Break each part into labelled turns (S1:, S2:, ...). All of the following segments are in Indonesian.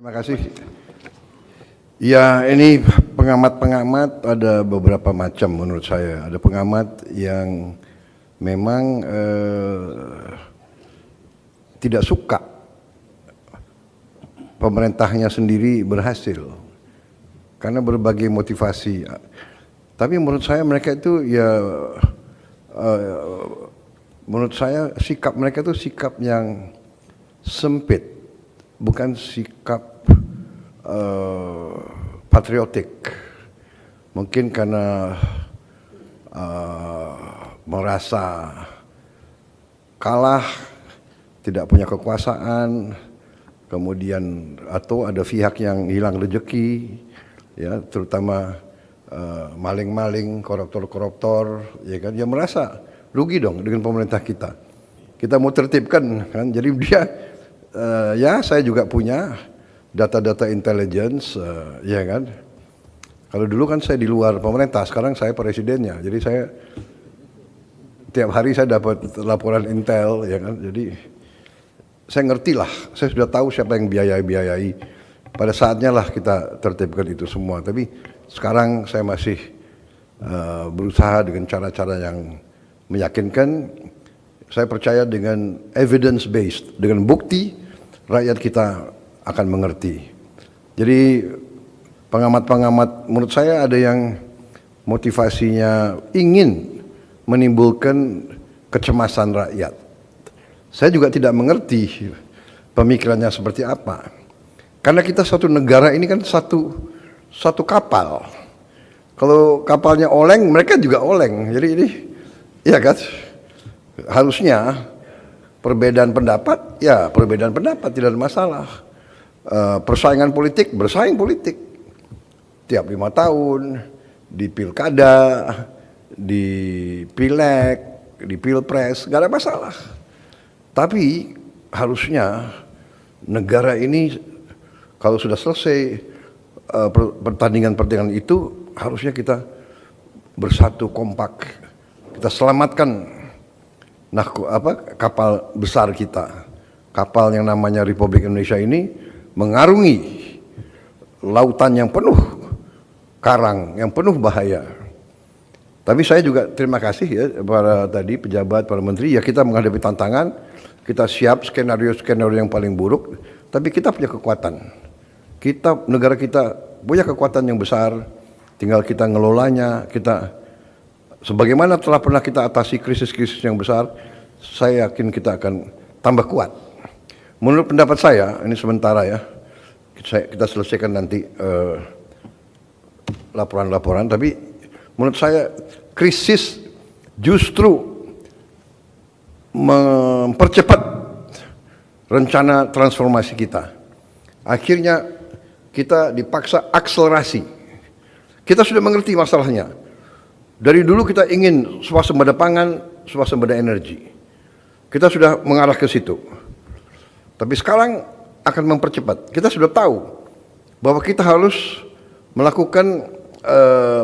S1: Terima kasih. Ya, ini pengamat-pengamat ada beberapa macam menurut saya. Ada pengamat yang memang tidak suka pemerintahnya sendiri berhasil karena berbagai motivasi. Tapi menurut saya mereka itu menurut saya sikap mereka itu sikap yang sempit, bukan sikap patriotik. Mungkin karena merasa kalah, tidak punya kekuasaan, kemudian atau ada pihak yang hilang rezeki, ya, terutama maling-maling, koruptor-koruptor, ya kan, dia merasa rugi dong dengan pemerintah kita. Kita mau tertibkan, kan? Jadi dia, ya saya juga punya data-data intelligence, ya kan. Kalau dulu kan saya di luar pemerintah, sekarang saya presidennya, jadi saya tiap hari saya dapat laporan intel, ya kan. Jadi saya ngerti lah, saya sudah tahu siapa yang biayai. Pada saatnya lah kita tertibkan itu semua. Tapi sekarang saya masih berusaha dengan cara-cara yang meyakinkan. Saya percaya dengan evidence based, dengan bukti rakyat kita akan mengerti. Jadi pengamat-pengamat menurut saya ada yang motivasinya ingin menimbulkan kecemasan rakyat. Saya juga tidak mengerti pemikirannya seperti apa. Karena kita satu negara ini kan satu kapal. Kalau kapalnya oleng, mereka juga oleng. Jadi ini, ya kan, harusnya perbedaan pendapat, ya perbedaan pendapat tidak ada masalah. Persaingan politik, bersaing politik. Tiap 5 tahun, di pilkada, di pileg, di pilpres, gak ada masalah. Tapi harusnya negara ini kalau sudah selesai pertandingan-pertandingan itu, harusnya kita bersatu kompak, kita selamatkan kapal besar kita, kapal yang namanya Republik Indonesia ini mengarungi lautan yang penuh karang, yang penuh bahaya. Tapi saya juga terima kasih ya para tadi pejabat, para menteri, ya kita menghadapi tantangan, kita siap skenario-skenario yang paling buruk, tapi kita punya kekuatan. Negara kita punya kekuatan yang besar, tinggal kita ngelolanya, kita sebagaimana telah pernah kita atasi krisis-krisis yang besar, saya yakin kita akan tambah kuat. Menurut pendapat saya, ini sementara ya, kita selesaikan nanti laporan-laporan, tapi menurut saya krisis justru mempercepat rencana transformasi kita. Akhirnya kita dipaksa akselerasi. Kita sudah mengerti masalahnya. Dari dulu kita ingin swasembada pangan, swasembada energi. Kita sudah mengarah ke situ. Tapi sekarang akan mempercepat. Kita sudah tahu bahwa kita harus melakukan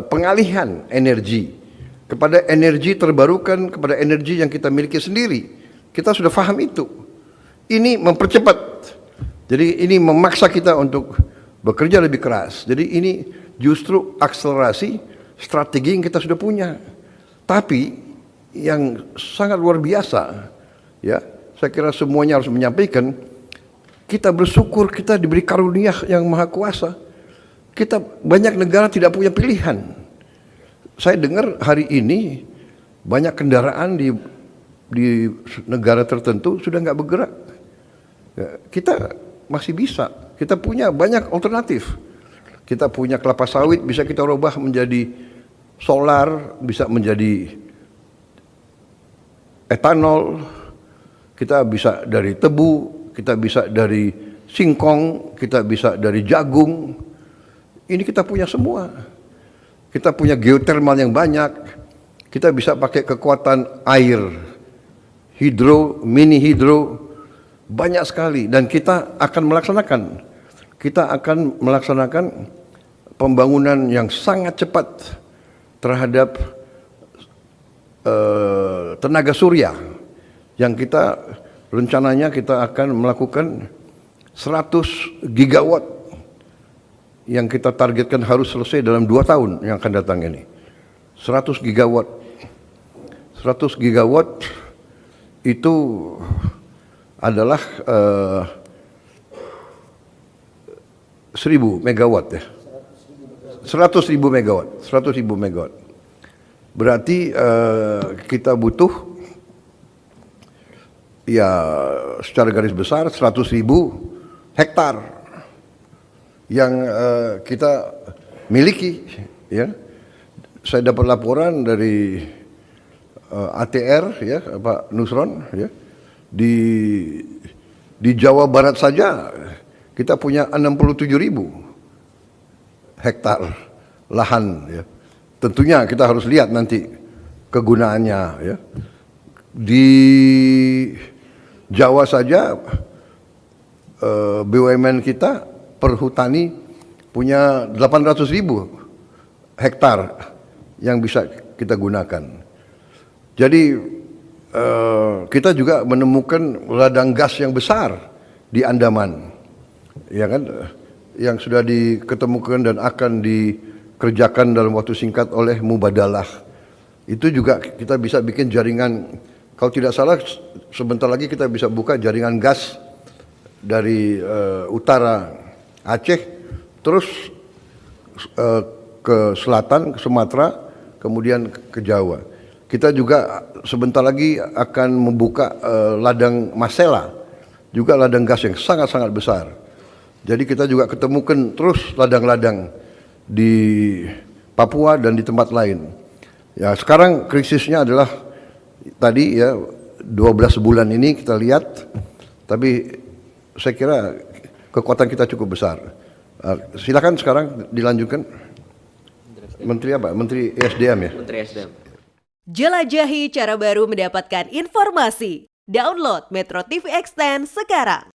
S1: pengalihan energi kepada energi terbarukan, kepada energi yang kita miliki sendiri. Kita sudah paham itu. Ini mempercepat. Jadi ini memaksa kita untuk bekerja lebih keras. Jadi ini justru akselerasi strategi yang kita sudah punya. Tapi yang sangat luar biasa, ya, saya kira semuanya harus menyampaikan, kita bersyukur kita diberi karunia yang maha kuasa. Kita banyak negara tidak punya pilihan. Saya dengar hari ini banyak kendaraan di negara tertentu sudah nggak bergerak. Ya, kita masih bisa. Kita punya banyak alternatif. Kita punya kelapa sawit, bisa kita rubah menjadi solar, bisa menjadi etanol. Kita bisa dari tebu, kita bisa dari singkong, kita bisa dari jagung. Ini kita punya semua. Kita punya geotermal yang banyak. Kita bisa pakai kekuatan air, hidro, mini hidro, banyak sekali. Dan kita akan melaksanakan pembangunan yang sangat cepat terhadap tenaga surya. Yang rencananya kita akan melakukan 100 gigawatt yang kita targetkan harus selesai dalam 2 tahun yang akan datang ini. 100 gigawatt. 100 gigawatt itu adalah 1000 megawatt ya. 100.000 megawatt. 100.000 megawatt. Berarti kita butuh ya secara garis besar 100.000 hektar yang kita miliki ya. Saya dapat laporan dari ATR ya Pak Nusron ya, di Jawa Barat saja kita punya 67.000 hektar lahan ya. Tentunya kita harus lihat nanti kegunaannya ya. Di Jawa saja BUMN kita perhutani punya 800.000 hektar yang bisa kita gunakan. Jadi kita juga menemukan ladang gas yang besar di Andaman, ya kan, yang sudah diketemukan dan akan dikerjakan dalam waktu singkat oleh Mubadalah. Itu juga kita bisa bikin jaringan. Kalau tidak salah, sebentar lagi kita bisa buka jaringan gas dari utara Aceh, terus ke selatan, ke Sumatera, kemudian ke Jawa. Kita juga sebentar lagi akan membuka ladang Masela, juga ladang gas yang sangat-sangat besar. Jadi kita juga ketemukan terus ladang-ladang di Papua dan di tempat lain. Ya sekarang krisisnya adalah tadi ya 12 bulan ini kita lihat, tapi saya kira kekuatan kita cukup besar. Silakan sekarang dilanjutkan. Menteri apa? Menteri SDM ya?
S2: Menteri SDM.
S3: Jelajahi cara baru mendapatkan informasi. Download Metro TV Extend sekarang.